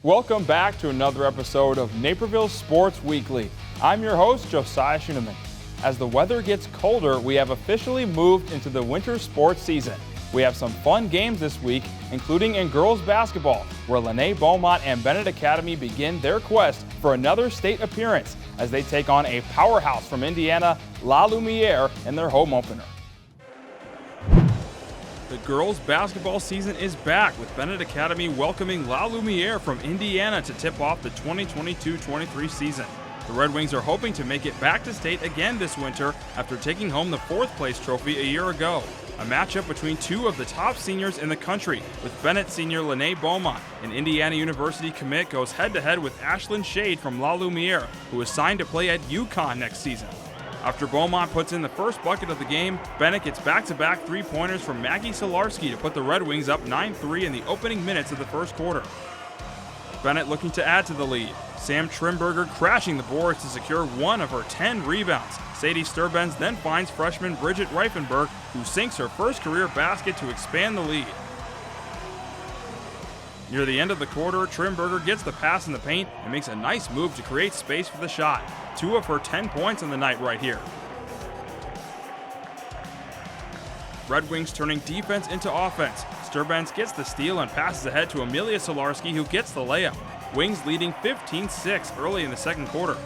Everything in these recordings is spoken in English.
Welcome back to another episode of Naperville Sports Weekly. I'm your host, Josiah Schuneman. As the weather gets colder, we have officially moved into the winter sports season. We have some fun games this week, including in girls basketball, where Lene Beaumont and Bennett Academy begin their quest for another state appearance as they take on a powerhouse from Indiana, La Lumiere, in their home opener. The girls basketball season is back, with Bennett Academy welcoming La Lumiere from Indiana to tip off the 2022-23 season. The Red Wings are hoping to make it back to state again this winter after taking home the fourth place trophy a year ago. A matchup between two of the top seniors in the country, with Bennett senior Lene Beaumont, an Indiana University commit, goes head-to-head with Ashlyn Shade from La Lumiere, who is signed to play at UConn next season. After Beaumont puts in the first bucket of the game, Bennett gets back-to-back three-pointers from Maggie Solarski to put the Red Wings up 9-3 in the opening minutes of the first quarter. Bennett looking to add to the lead. Sam Trimberger crashing the boards to secure one of her 10 rebounds. Sadie Sturbenz then finds freshman Bridget Reifenberg, who sinks her first career basket to expand the lead. Near the end of the quarter, Trimberger gets the pass in the paint and makes a nice move to create space for the shot. 2 of her 10 points on the night right here. Red Wings turning defense into offense. Sturbenz gets the steal and passes ahead to Amelia Solarski, who gets the layup. Wings leading 15-6 early in the second quarter.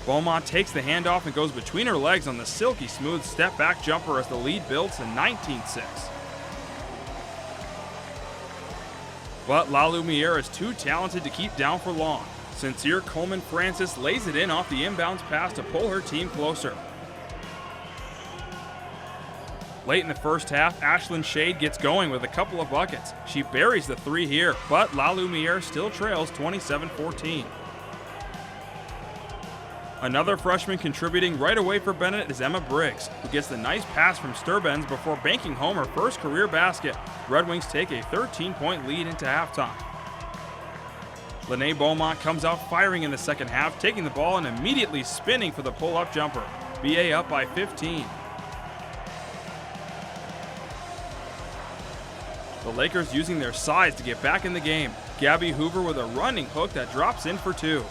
Beaumont takes the handoff and goes between her legs on the silky smooth step-back jumper as the lead builds to 19-6. But La Lumiere is too talented to keep down for long. Sincere Coleman Francis lays it in off the inbounds pass to pull her team closer. Late in the first half, Ashlyn Shade gets going with a couple of buckets. She buries the three here, but La Lumiere still trails 27-14. Another freshman contributing right away for Bennett is Emma Briggs, who gets the nice pass from Sturbenz before banking home her first career basket. Red Wings take a 13-point lead into halftime. Lene Beaumont comes out firing in the second half, taking the ball and immediately spinning for the pull-up jumper. BA up by 15. The Lakers using their size to get back in the game. Gabby Hoover with a running hook that drops in for 2.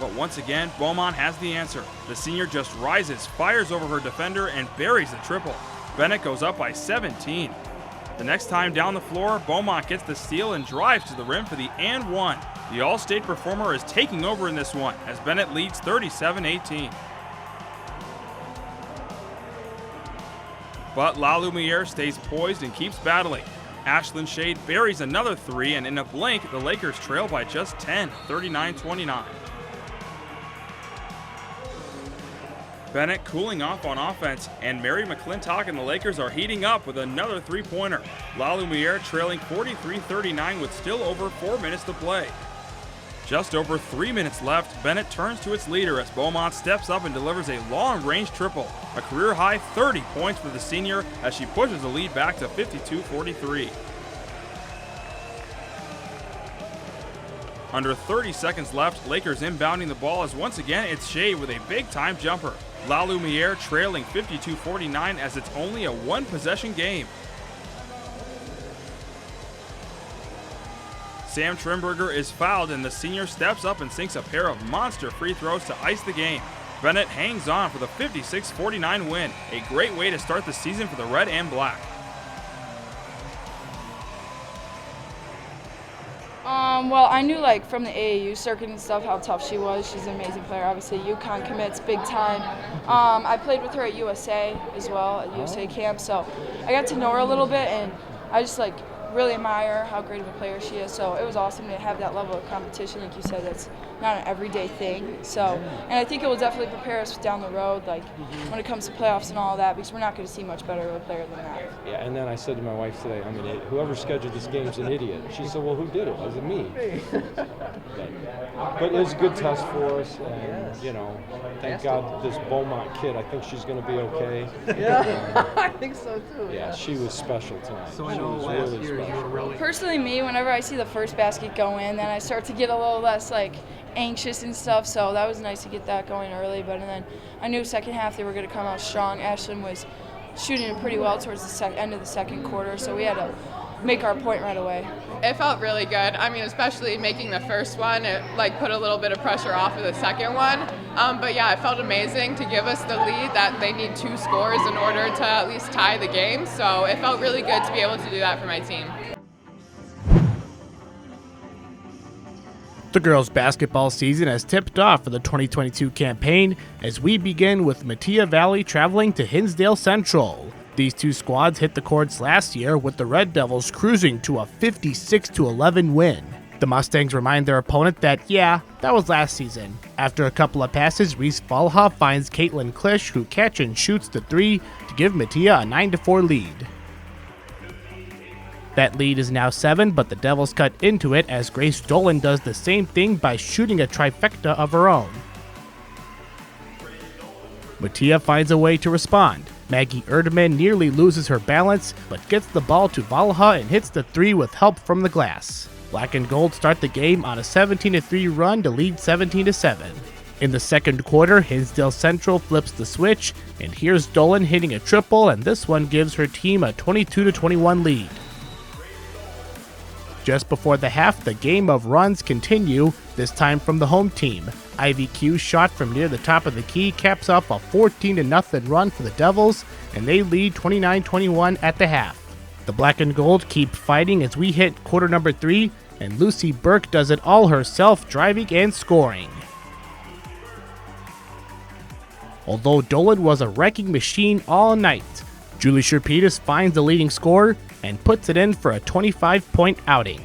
But once again, Beaumont has the answer. The senior just rises, fires over her defender, and buries the triple. Bennett goes up by 17. The next time down the floor, Beaumont gets the steal and drives to the rim for the and one. The All-State performer is taking over in this one as Bennett leads 37-18. But La Lumiere stays poised and keeps battling. Ashlyn Shade buries another 3, and in a blink, the Lakers trail by just 10, 39-29. Bennett cooling off on offense, and Mary McClintock and the Lakers are heating up with another three-pointer. La Lumiere trailing 43-39 with still over 4 minutes to play. Just over 3 minutes left, Bennett turns to its leader as Beaumont steps up and delivers a long-range triple. A career-high 30 points for the senior as she pushes the lead back to 52-43. Under 30 seconds left, Lakers inbounding the ball as once again it's Shea with a big-time jumper. La Lumiere trailing 52-49 as it's only a one-possession game. Sam Trimberger is fouled and the senior steps up and sinks a pair of monster free throws to ice the game. Bennett hangs on for the 56-49 win, a great way to start the season for the red and black. Well, I knew from the AAU circuit and stuff how tough she was. She's an amazing player. Obviously, UConn commits big time. I played with her at USA as well, at USA camp, so I got to know her a little bit, and I just really admire how great of a player she is. So it was awesome to have that level of competition. Like you said, that's not an everyday thing. So, and I think it will definitely prepare us down the road, when it comes to playoffs and all that, because we're not going to see much better of a player than that. Yeah, and then I said to my wife today, whoever scheduled this game's an idiot. She said, well, who did it? Was it me? But it was a good test for us, and, thank God this Beaumont kid, I think she's going to be okay. Yeah, I think so too. Yeah, she was special tonight. So I she know was last really year special. you were really... Personally, me, whenever I see the first basket go in, then I start to get a little less anxious and stuff, so that was nice to get that going early. But then I knew second half they were going to come out strong. Ashlyn was shooting it pretty well towards the end of the second quarter, so we had to make our point right away. It felt really good. I mean, especially making the first one, it like put a little bit of pressure off of the second one. But yeah, it felt amazing to give us the lead that they need 2 scores in order to at least tie the game. So it felt really good to be able to do that for my team. The girls' basketball season has tipped off for the 2022 campaign as we begin with Matia Valley traveling to Hinsdale Central. These 2 squads hit the courts last year with the Red Devils cruising to a 56-11 win. The Mustangs remind their opponent that, yeah, that was last season. After a couple of passes, Reese Valha finds Caitlin Klisch, who catch and shoots the 3 to give Matia a 9-4 lead. That lead is now 7, but the Devils cut into it as Grace Dolan does the same thing by shooting a trifecta of her own. Matia finds a way to respond. Maggie Erdman nearly loses her balance, but gets the ball to Valha and hits the 3 with help from the glass. Black and Gold start the game on a 17-3 run to lead 17-7. In the second quarter, Hinsdale Central flips the switch, and here's Dolan hitting a triple, and this one gives her team a 22-21 lead. Just before the half, the game of runs continue, this time from the home team. Ivy Q's shot from near the top of the key caps off a 14-0 run for the Devils, and they lead 29-21 at the half. The Black and Gold keep fighting as we hit quarter number 3, and Lucy Burke does it all herself, driving and scoring. Although Dolan was a wrecking machine all night, Julie Sherpetus finds the leading scorer and puts it in for a 25-point outing.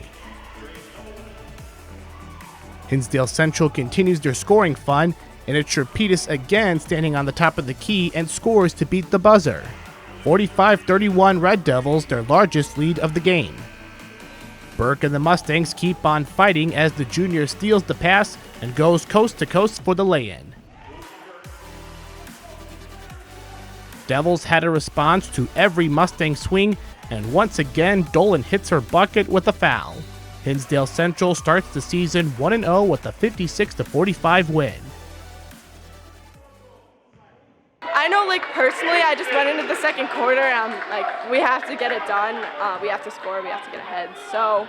Hinsdale Central continues their scoring fun, and it's Sherpetus again standing on the top of the key and scores to beat the buzzer. 45-31 Red Devils, their largest lead of the game. Burke and the Mustangs keep on fighting as the junior steals the pass and goes coast to coast for the lay-in. Devils had a response to every Mustang swing, and once again Dolan hits her bucket with a foul. Hinsdale Central starts the season 1-0 with a 56-45 win. I know, personally, I just went into the second quarter and we have to get it done. We have to score, we have to get ahead. So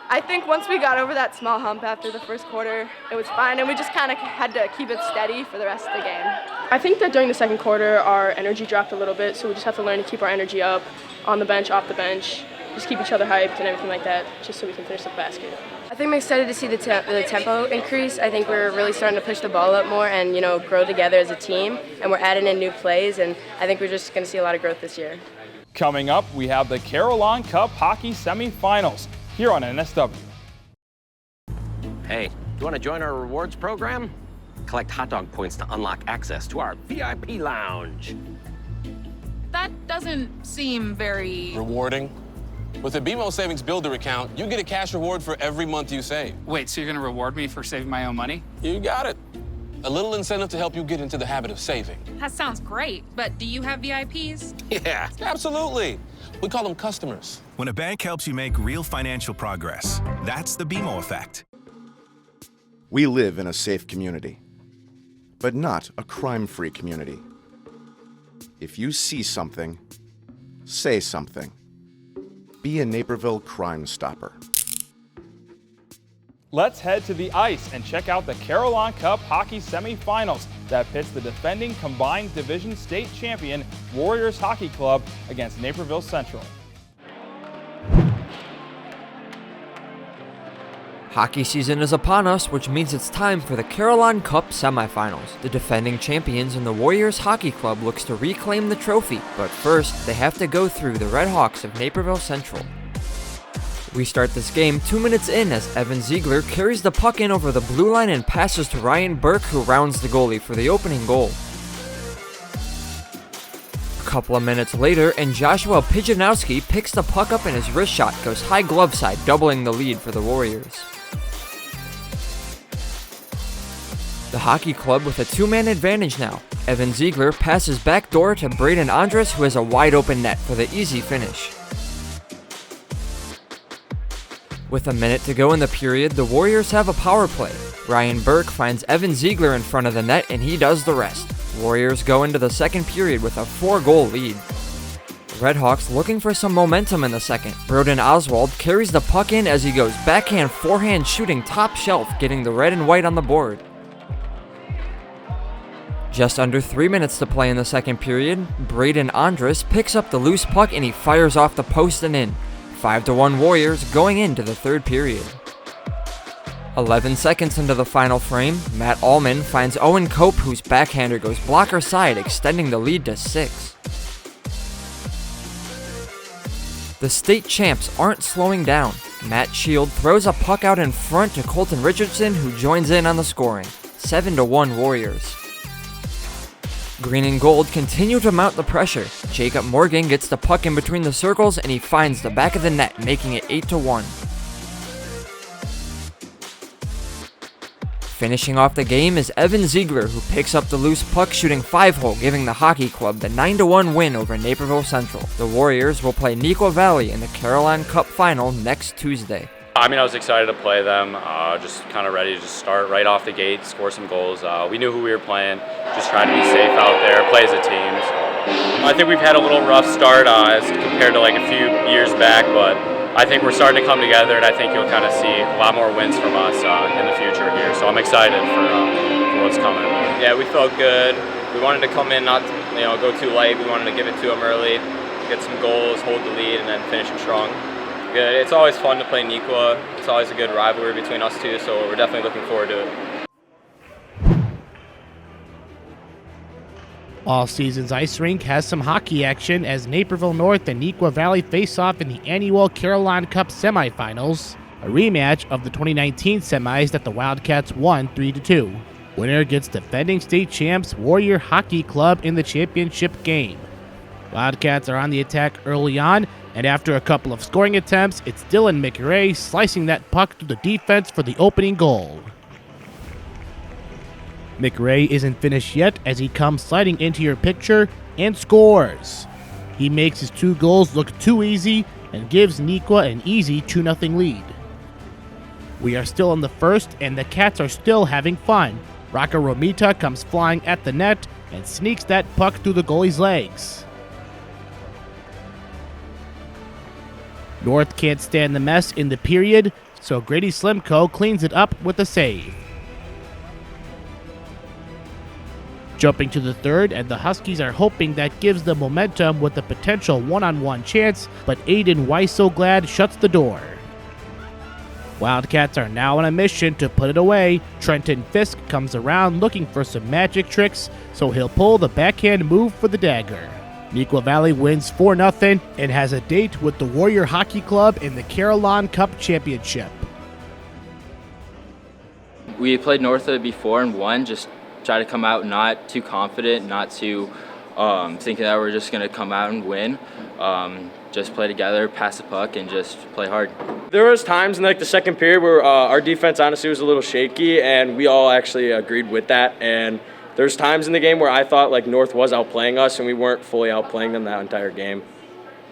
I think once we got over that small hump after the first quarter, it was fine, and we just kind of had to keep it steady for the rest of the game. I think that during the second quarter, our energy dropped a little bit, so we just have to learn to keep our energy up, on the bench, off the bench, just keep each other hyped and everything like that, just so we can finish the basket. I think I'm excited to see the tempo increase. I think we're really starting to push the ball up more and, grow together as a team, and we're adding in new plays, and I think we're just going to see a lot of growth this year. Coming up, we have the Carillon Cup hockey semifinals here on NSW. Hey, do you want to join our rewards program? Collect hot dog points to unlock access to our VIP lounge. That doesn't seem very rewarding. With the BMO Savings Builder account, you get a cash reward for every month you save. Wait, so you're gonna reward me for saving my own money? You got it. A little incentive to help you get into the habit of saving. That sounds great, but do you have VIPs? Yeah, absolutely. We call them customers. When a bank helps you make real financial progress, that's the BMO effect. We live in a safe community, but not a crime-free community. If you see something, say something. Be a Naperville Crime Stopper. Let's head to the ice and check out the Carillon Cup hockey semifinals that pits the defending combined division state champion Warriors Hockey Club against Naperville Central. Hockey season is upon us, which means it's time for the Carillon Cup semifinals. The defending champions in the Warriors Hockey Club looks to reclaim the trophy, but first they have to go through the Red Hawks of Naperville Central. We start this game 2 minutes in as Evan Ziegler carries the puck in over the blue line and passes to Ryan Burke, who rounds the goalie for the opening goal. A couple of minutes later, and Joshua Pijanowski picks the puck up and his wrist shot goes high glove side, doubling the lead for the Warriors. The hockey club with a 2-man advantage now. Evan Ziegler passes backdoor to Braden Andres, who has a wide open net for the easy finish. With a minute to go in the period, the Warriors have a power play. Ryan Burke finds Evan Ziegler in front of the net and he does the rest. Warriors go into the second period with a 4-goal lead. Redhawks looking for some momentum in the second. Broden Oswald carries the puck in as he goes backhand, forehand shooting top shelf, getting the red and white on the board. Just under 3 minutes to play in the second period, Braden Andrus picks up the loose puck and he fires off the post and in. 5-1 Warriors going into the third period. 11 seconds into the final frame, Matt Allman finds Owen Cope, whose backhander goes blocker side, extending the lead to 6. The state champs aren't slowing down. Matt Shield throws a puck out in front to Colton Richardson, who joins in on the scoring. 7-1 Warriors. Green and gold continue to mount the pressure. Jacob Morgan gets the puck in between the circles and he finds the back of the net, making it 8-1. Finishing off the game is Evan Ziegler, who picks up the loose puck shooting 5-hole, giving the hockey club the 9-1 win over Naperville Central. The Warriors will play Neuqua Valley in the Carillon Cup final next Tuesday. I was excited to play them, just kind of ready to just start right off the gate, score some goals. We knew who we were playing, just trying to be safe out there, play as a team. So I think we've had a little rough start as compared to like a few years back, but I think we're starting to come together, and I think you'll kind of see a lot more wins from us in the future here. So I'm excited for what's coming. Yeah, we felt good. We wanted to come in, not go too light. We wanted to give it to them early, get some goals, hold the lead, and then finish them strong. Good. It's always fun to play Neuqua. It's always a good rivalry between us two, so we're definitely looking forward to it. All Seasons Ice Rink has some hockey action as Naperville North and Neuqua Valley face off in the annual Carillon Cup semifinals, a rematch of the 2019 semis that the Wildcats won 3-2. Winner gets defending state champs Warrior Hockey Club in the championship game. Wildcats are on the attack early on, and after a couple of scoring attempts, it's Dylan McRae slicing that puck to the defense for the opening goal. McRae isn't finished yet as he comes sliding into your picture and scores. He makes his 2 goals look too easy and gives Neuqua an easy 2-0 lead. We are still in the first and the Cats are still having fun. Raka Romita comes flying at the net and sneaks that puck through the goalie's legs. North can't stand the mess in the period, so Grady Slimko cleans it up with a save. Jumping to the third, and the Huskies are hoping that gives them momentum with a potential one-on-one chance, but Aiden Weiselglad shuts the door. Wildcats are now on a mission to put it away. Trenton Fisk comes around looking for some magic tricks, so he'll pull the backhand move for the dagger. Neuqua Valley wins 4-0 and has a date with the Warrior Hockey Club in the Carillon Cup Championship. We played Northwood before and won. Just try to come out not too confident, not too thinking that we're just going to come out and win. Just play together, pass the puck, and just play hard. There was times in the second period where our defense honestly was a little shaky, and we all actually agreed with that. And there's times in the game where I thought North was outplaying us, and we weren't fully outplaying them that entire game.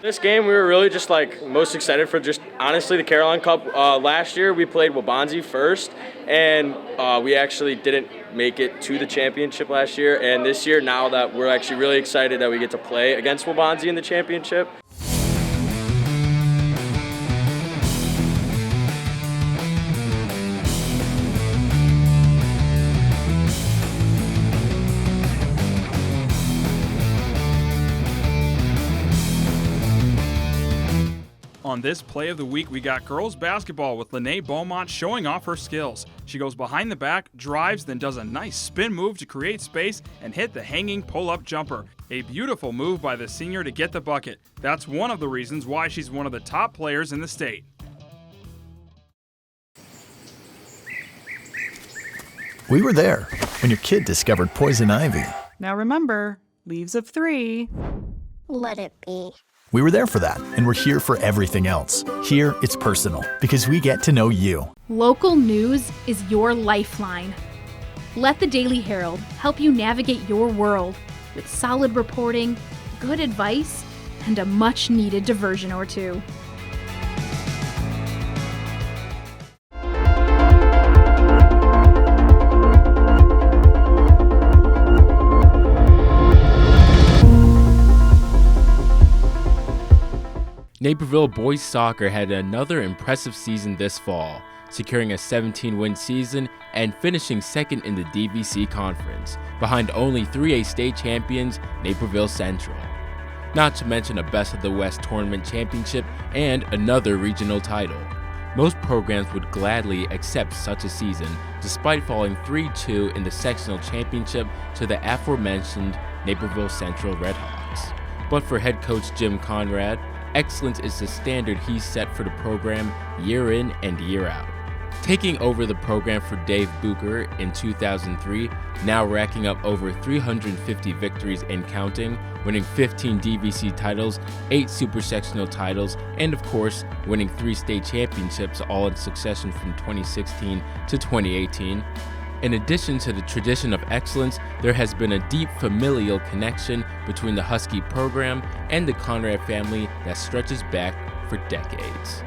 This game, we were really just most excited for just honestly the Carillon Cup. Last year, we played Waubonsie first, and we actually didn't make it to the championship last year. And this year, now that we're actually really excited that we get to play against Waubonsie in the championship. On this play of the week, we got girls basketball with Lene Beaumont showing off her skills. She goes behind the back, drives, then does a nice spin move to create space and hit the hanging pull-up jumper. A beautiful move by the senior to get the bucket. That's one of the reasons why she's one of the top players in the state. We were there when your kid discovered poison ivy. Now remember, leaves of 3. Let it be. We were there for that, and we're here for everything else. Here, it's personal, because we get to know you. Local news is your lifeline. Let the Daily Herald help you navigate your world with solid reporting, good advice, and a much-needed diversion or two. Naperville boys soccer had another impressive season this fall, securing a 17-win season and finishing second in the DVC Conference, behind only 3A state champions Naperville Central. Not to mention a Best of the West tournament championship and another regional title. Most programs would gladly accept such a season, despite falling 3-2 in the sectional championship to the aforementioned Naperville Central Redhawks. But for head coach Jim Conrad, excellence is the standard he's set for the program year in and year out. Taking over the program for Dave Bucher in 2003, now racking up over 350 victories and counting, winning 15 DVC titles, 8 super sectional titles, and of course, winning 3 state championships all in succession from 2016 to 2018. In addition to the tradition of excellence, there has been a deep familial connection between the Husky program and the Conrad family that stretches back for decades.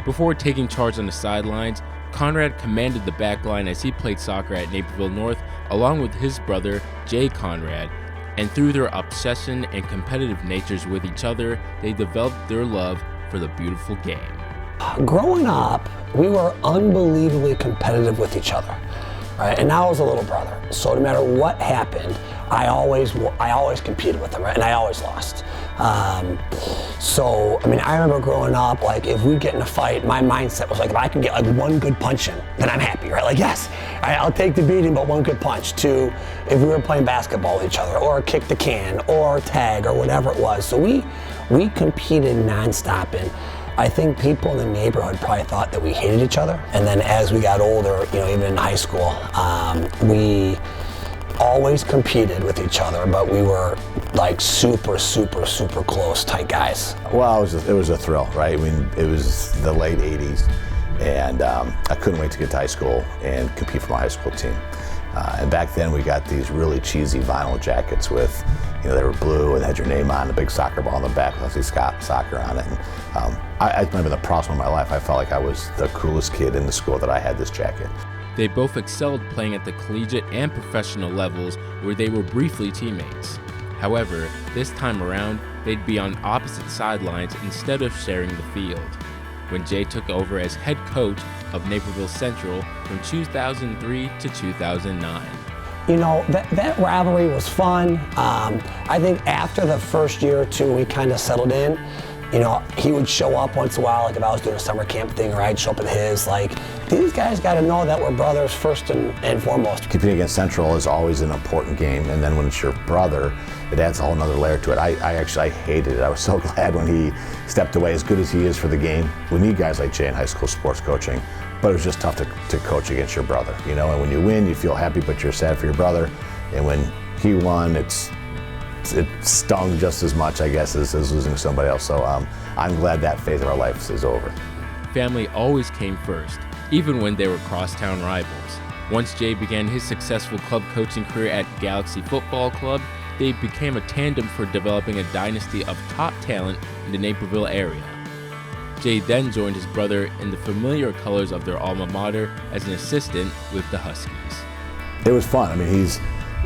Before taking charge on the sidelines, Conrad commanded the back line as he played soccer at Naperville North along with his brother, Jay Conrad, and through their obsession and competitive natures with each other, they developed their love for the beautiful game. Growing up, we were unbelievably competitive with each other, right? And I was a little brother, so no matter what happened, I always competed with him, right? And I always lost. So, I mean, I remember growing up, like, if we get in a fight, my mindset was like, if I can get like one good punch in, then I'm happy, right? Like, yes, I'll take the beating, but one good punch. To if we were playing basketball with each other, or kick the can, or tag, or whatever it was. So we competed nonstop, and I think people in the neighborhood probably thought that we hated each other. And then as we got older, you know, even in high school, we always competed with each other, but we were like super close, tight guys. Well, it was a thrill, right? I mean, it was the late 80s, and I couldn't wait to get to high school and compete for my high school team. And back then we got these really cheesy vinyl jackets with, you know, they were blue and had your name on, a big soccer ball on the back with soccer on it. And I remember the proudest moment of my life. I felt like I was the coolest kid in the school that I had this jacket. They both excelled playing at the collegiate and professional levels where they were briefly teammates. However, this time around, they'd be on opposite sidelines instead of sharing the field. When Jay took over as head coach of Naperville Central from 2003 to 2009. You know, that rivalry was fun. I think after the first year or two, we kind of settled in. You know, he would show up once in a while, like if I was doing a summer camp thing, or I'd show up at his. Like, these guys got to know that we're brothers first and foremost. Competing against Central is always an important game, and then when it's your brother, it adds a whole nother layer to it. I hated it. I was so glad when he stepped away, as good as he is for the game. We need guys like Jay in high school sports coaching, but it was just tough to coach against your brother, you know, and when you win, you feel happy, but you're sad for your brother, and when he won, it stung just as much, I guess, as losing to somebody else. So I'm glad that phase of our life is over. Family always came first, even when they were crosstown rivals. Once Jay began his successful club coaching career at Galaxy Football Club, they became a tandem for developing a dynasty of top talent in the Naperville area. Jay then joined his brother in the familiar colors of their alma mater as an assistant with the Huskies. It was fun. I mean,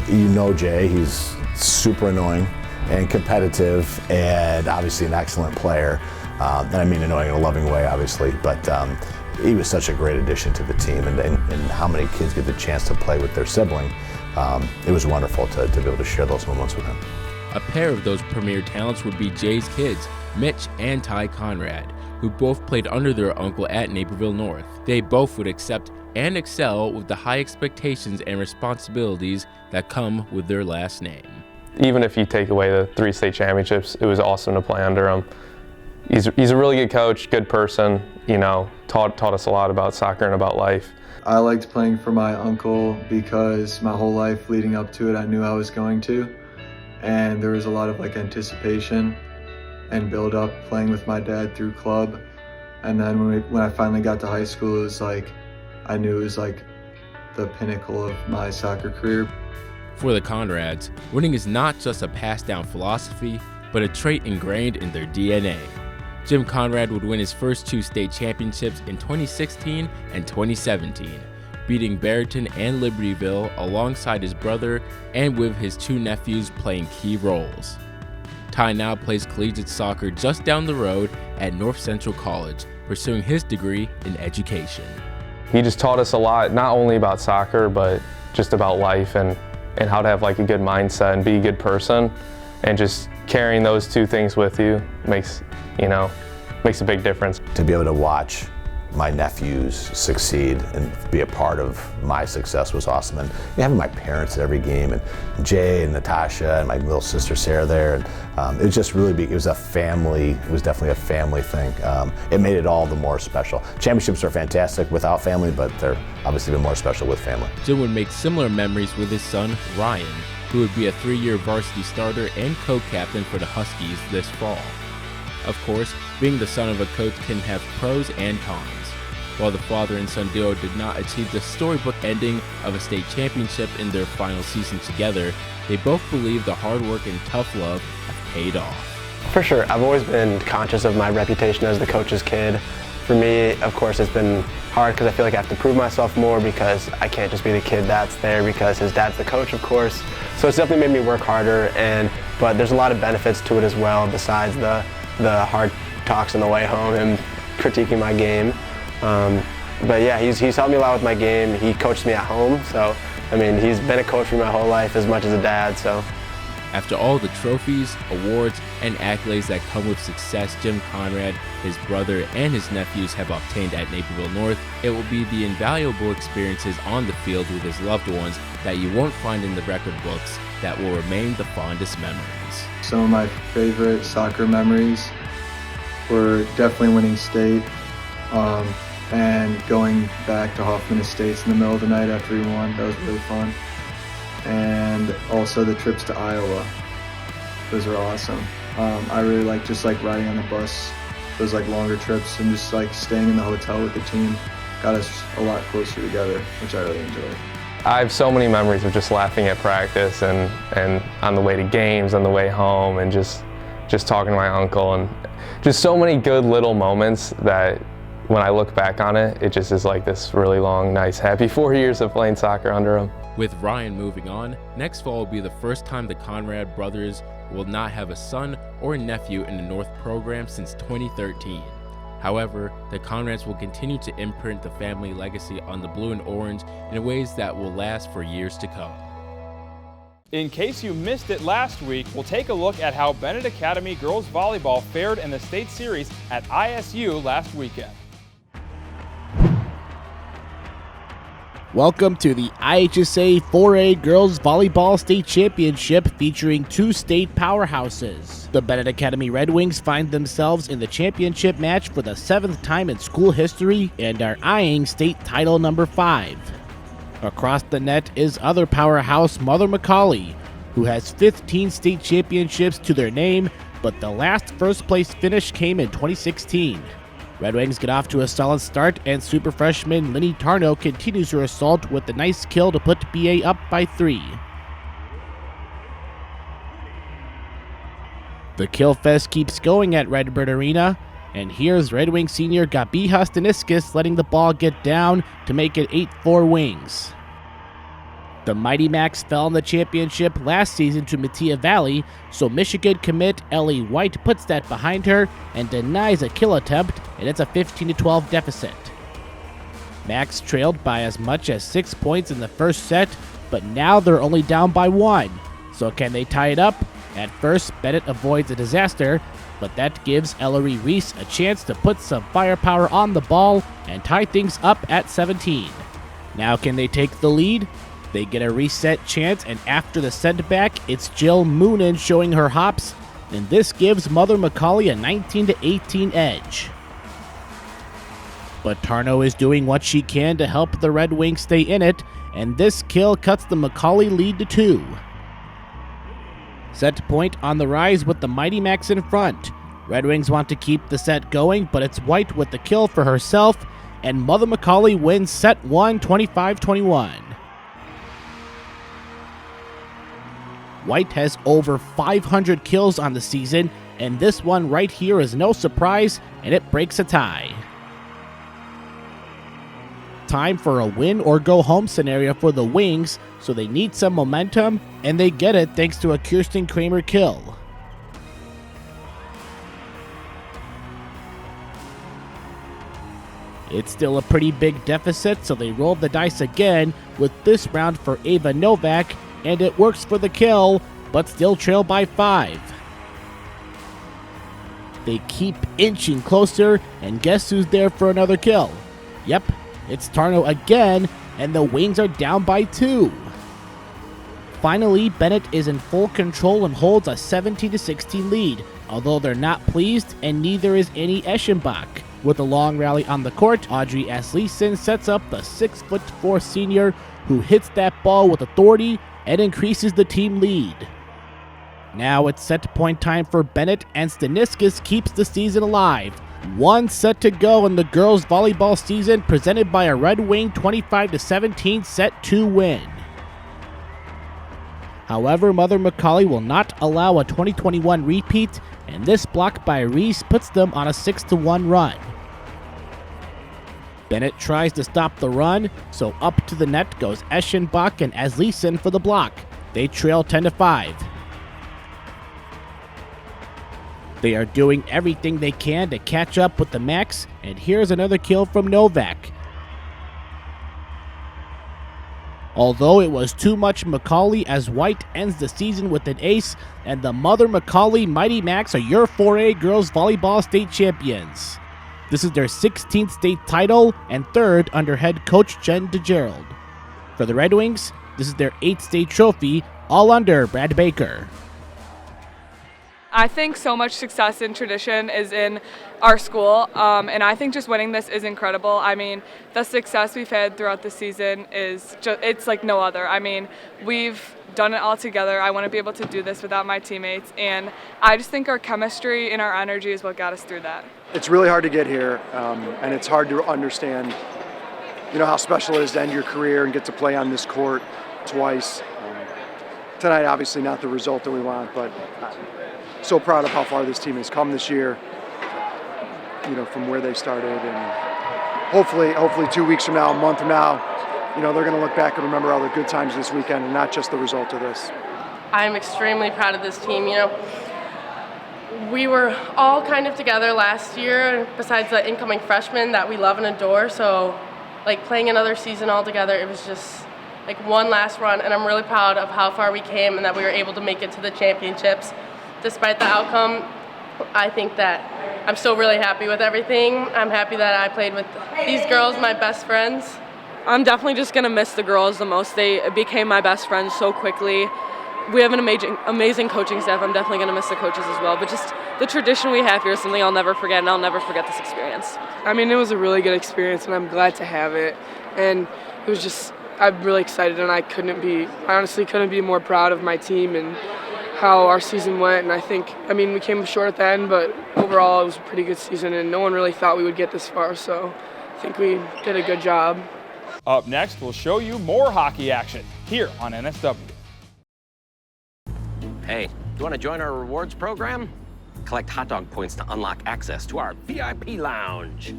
you know Jay, he's super annoying and competitive and obviously an excellent player. And I mean annoying in a loving way, obviously, but he was such a great addition to the team, and how many kids get the chance to play with their sibling. It was wonderful to be able to share those moments with him. A pair of those premier talents would be Jay's kids, Mitch and Ty Conrad, who both played under their uncle at Naperville North. They both would accept and excel with the high expectations and responsibilities that come with their last name. Even if you take away the 3 state championships, it was awesome to play under him. He's a really good coach, good person, you know, taught us a lot about soccer and about life. I liked playing for my uncle because my whole life leading up to it, I knew I was going to. And there was a lot of like anticipation and build up playing with my dad through club. And then when I finally got to high school, it was like, I knew it was like the pinnacle of my soccer career. For the Conrads, winning is not just a passed down philosophy, but a trait ingrained in their DNA. Jim Conrad would win his first 2 state championships in 2016 and 2017, beating Barrington and Libertyville alongside his brother and with his 2 nephews playing key roles. Ty now plays collegiate soccer just down the road at North Central College, pursuing his degree in education. He just taught us a lot, not only about soccer, but just about life and how to have like a good mindset and be a good person. And just carrying those two things with you makes a big difference. To be able to watch my nephews succeed and be a part of my success was awesome. And having my parents at every game, and Jay and Natasha and my little sister Sarah there, and it was just really big. It was definitely a family thing. It made it all the more special. Championships are fantastic without family, but they're obviously even more special with family. Jim would make similar memories with his son, Ryan, who would be a 3-year varsity starter and co-captain for the Huskies this fall. Of course, being the son of a coach can have pros and cons. While the father and son duo did not achieve the storybook ending of a state championship in their final season together, they both believe the hard work and tough love have paid off. For sure, I've always been conscious of my reputation as the coach's kid. For me, of course, it's been hard because I feel like I have to prove myself more because I can't just be the kid that's there because his dad's the coach, of course. So it's definitely made me work harder, but there's a lot of benefits to it as well besides the hard talks on the way home and critiquing my game. But yeah, he's helped me a lot with my game. He coached me at home, so I mean, he's been a coach for me my whole life as much as a dad. So after all the trophies, awards, and accolades that come with success Jim Conrad, his brother, and his nephews have obtained at Naperville North, it will be the invaluable experiences on the field with his loved ones that you won't find in the record books that will remain the fondest memories. Some of my favorite soccer memories were definitely winning state and going back to Hoffman Estates in the middle of the night after we won. That was really fun. And also the trips to Iowa. Those are awesome. I really like just like riding on the bus, those like longer trips, and just like staying in the hotel with the team got us a lot closer together, which I really enjoyed. I have so many memories of just laughing at practice and on the way to games, on the way home, and just talking to my uncle, and just so many good little moments that when I look back on it, it just is like this really long, nice, happy 4 years of playing soccer under him. With Ryan moving on, next fall will be the first time the Conrad brothers will not have a son or nephew in the North program since 2013. However, the Conrads will continue to imprint the family legacy on the blue and orange in ways that will last for years to come. In case you missed it last week, we'll take a look at how Bennett Academy girls volleyball fared in the state series at ISU last weekend. Welcome to the IHSA 4A Girls Volleyball State Championship featuring two state powerhouses. The Bennett Academy Red Wings find themselves in the championship match for the 7th time in school history and are eyeing state title number 5. Across the net is other powerhouse Mother McCauley, who has 15 state championships to their name, but the last first place finish came in 2016. Red Wings get off to a solid start, and super freshman Linny Tarno continues her assault with a nice kill to put BA up by 3. The kill fest keeps going at Redbird Arena, and here's Red Wing senior Gabiha Staniskas letting the ball get down to make it 8-4 Wings. The Mighty Macs fell in the championship last season to Matia Valley, so Michigan commit Ellie White puts that behind her and denies a kill attempt, and it's a 15-12 deficit. Macs trailed by as much as 6 points in the first set, but now they're only down by 1. So can they tie it up? At first, Bennett avoids a disaster, but that gives Ellery Reese a chance to put some firepower on the ball and tie things up at 17. Now can they take the lead? They get a reset chance, and after the setback, it's Jill Moonen showing her hops, and this gives Mother McCauley a 19-18 edge. But Tarno is doing what she can to help the Red Wings stay in it, and this kill cuts the McCauley lead to 2. Set point on the rise with the Mighty Macs in front. Red Wings want to keep the set going, but it's White with the kill for herself, and Mother McCauley wins set 1, 25-21. White has over 500 kills on the season, and this one right here is no surprise, and it breaks a tie. Time for a win or go home scenario for the Wings, so they need some momentum, and they get it thanks to a Kirsten Kramer kill. It's still a pretty big deficit, so they roll the dice again with this round for Ava Novak, and it works for the kill, but still trail by 5. They keep inching closer, and guess who's there for another kill? Yep, it's Tarno again, and the Wings are down by 2. Finally, Bennett is in full control and holds a 17-16 lead, although they're not pleased, and neither is Annie Eschenbach. With a long rally on the court, Audrey Asleason sets up the 6'4" senior, who hits that ball with authority and increases the team lead. Now it's set point time for Bennett, and Staniskas keeps the season alive. 1 set to go in the girls' volleyball season, presented by a Red Wing 25-17 set 2 win. However, Mother McCauley will not allow a 2021 repeat, and this block by Reese puts them on a 6-1 run. Bennett tries to stop the run, so up to the net goes Eschenbach and Asleason for the block. They trail 10-5. They are doing everything they can to catch up with the Max, and here's another kill from Novak. Although it was too much McCauley, as White ends the season with an ace, and the Mother McCauley Mighty Max are your 4A girls volleyball state champions. This is their 16th state title and 3rd under head coach Jen DeGerald. For the Red Wings, this is their 8th state trophy, all under Brad Baker. I think so much success and tradition is in our school, and I think just winning this is incredible. I mean, the success we've had throughout the season is it's like no other. I mean, we've done it all together. I want to be able to do this without my teammates, and I just think our chemistry and our energy is what got us through that. It's really hard to get here, and it's hard to understand, how special it is to end your career and get to play on this court twice. Tonight, obviously not the result that we want, but so proud of how far this team has come this year, from where they started, and hopefully 2 weeks from now, a month from now, they're going to look back and remember all the good times this weekend and not just the result of this. I'm extremely proud of this team. We were all kind of together last year, besides the incoming freshmen that we love and adore, so playing another season all together, it was just one last run, and I'm really proud of how far we came and that we were able to make it to the championships. Despite the outcome, I think that I'm still really happy with everything. I'm happy that I played with these girls, my best friends. I'm definitely just going to miss the girls the most. They became my best friends so quickly. We have an amazing coaching staff. I'm definitely going to miss the coaches as well. But just the tradition we have here is something I'll never forget, and I'll never forget this experience. I mean, it was a really good experience, and I'm glad to have it. And it was just, I'm really excited, and I honestly couldn't be more proud of my team and how our season went. And we came short at the end, but overall it was a pretty good season, and no one really thought we would get this far, so I think we did a good job. Up next, we'll show you more hockey action here on NSW. Hey, you want to join our rewards program? Collect hot dog points to unlock access to our VIP lounge.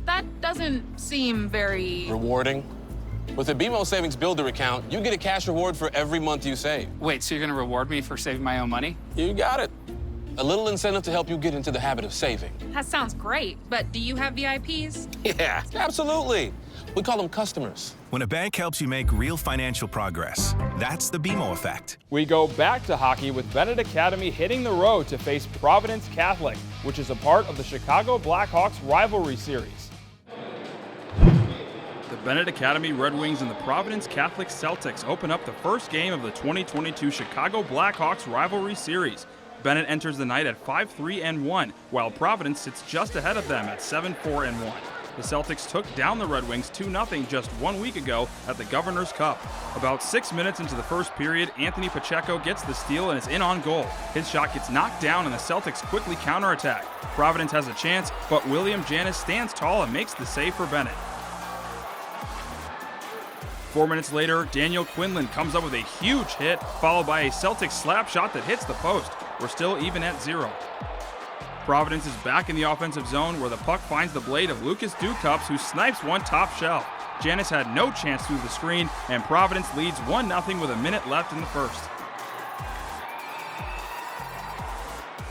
That doesn't seem very rewarding. With a BMO Savings Builder account, you get a cash reward for every month you save. Wait, so you're going to reward me for saving my own money? You got it. A little incentive to help you get into the habit of saving. That sounds great, but do you have VIPs? Yeah, absolutely. We call them customers. When a bank helps you make real financial progress, that's the BMO effect. We go back to hockey with Bennett Academy hitting the road to face Providence Catholic, which is a part of the Chicago Blackhawks rivalry series. The Bennett Academy Red Wings and the Providence Catholic Celtics open up the first game of the 2022 Chicago Blackhawks rivalry series. Bennett enters the night at 5-3-1, while Providence sits just ahead of them at 7-4-1. The Celtics took down the Red Wings 2-0 just 1 week ago at the Governor's Cup. About 6 minutes into the first period, Anthony Pacheco gets the steal and is in on goal. His shot gets knocked down and the Celtics quickly counterattack. Providence has a chance, but William Janis stands tall and makes the save for Bennett. 4 minutes later, Daniel Quinlan comes up with a huge hit, followed by a Celtics slap shot that hits the post. We're still even at 0. Providence is back in the offensive zone where the puck finds the blade of Lucas Ducups, who snipes one top shelf. Janis had no chance through the screen, and Providence leads 1-0 with a minute left in the first.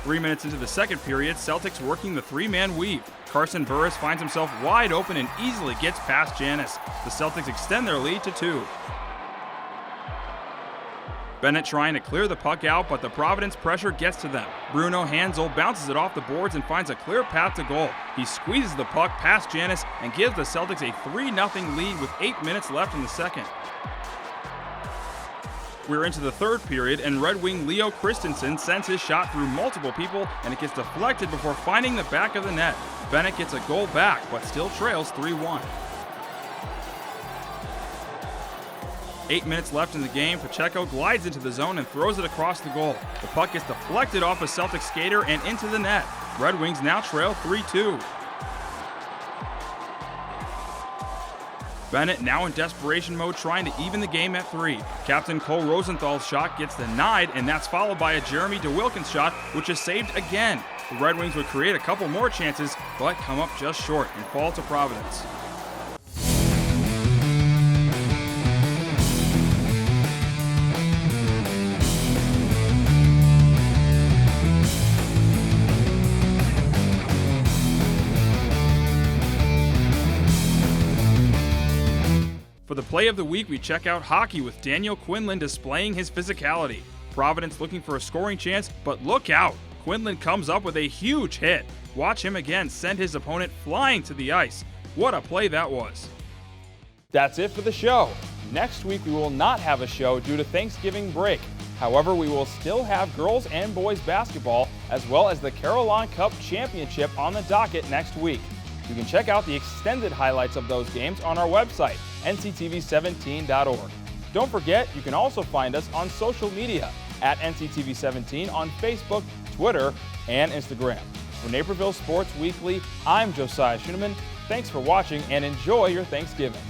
3 minutes into the second period, Celtics working the three-man weave. Carson Burris finds himself wide open and easily gets past Janis. The Celtics extend their lead to 2. Bennett trying to clear the puck out, but the Providence pressure gets to them. Bruno Hansel bounces it off the boards and finds a clear path to goal. He squeezes the puck past Janis and gives the Celtics a 3-0 lead with 8 minutes left in the second. We're into the third period, and Red Wing Leo Christensen sends his shot through multiple people, and it gets deflected before finding the back of the net. Bennett gets a goal back, but still trails 3-1. 8 minutes left in the game, Pacheco glides into the zone and throws it across the goal. The puck gets deflected off a Celtic skater and into the net. Red Wings now trail 3-2. Bennett now in desperation mode, trying to even the game at 3. Captain Cole Rosenthal's shot gets denied, and that's followed by a Jeremy DeWilkins shot, which is saved again. The Red Wings would create a couple more chances, but come up just short and fall to Providence. For the play of the week, we check out hockey with Daniel Quinlan displaying his physicality. Providence looking for a scoring chance, but look out! Quinlan comes up with a huge hit. Watch him again send his opponent flying to the ice. What a play that was. That's it for the show. Next week we will not have a show due to Thanksgiving break. However, we will still have girls and boys basketball as well as the Carillon Cup Championship on the docket next week. You can check out the extended highlights of those games on our website, nctv17.org. Don't forget, you can also find us on social media at nctv17 on Facebook, Twitter, and Instagram. For Naperville Sports Weekly, I'm Josiah Schuneman. Thanks for watching and enjoy your Thanksgiving.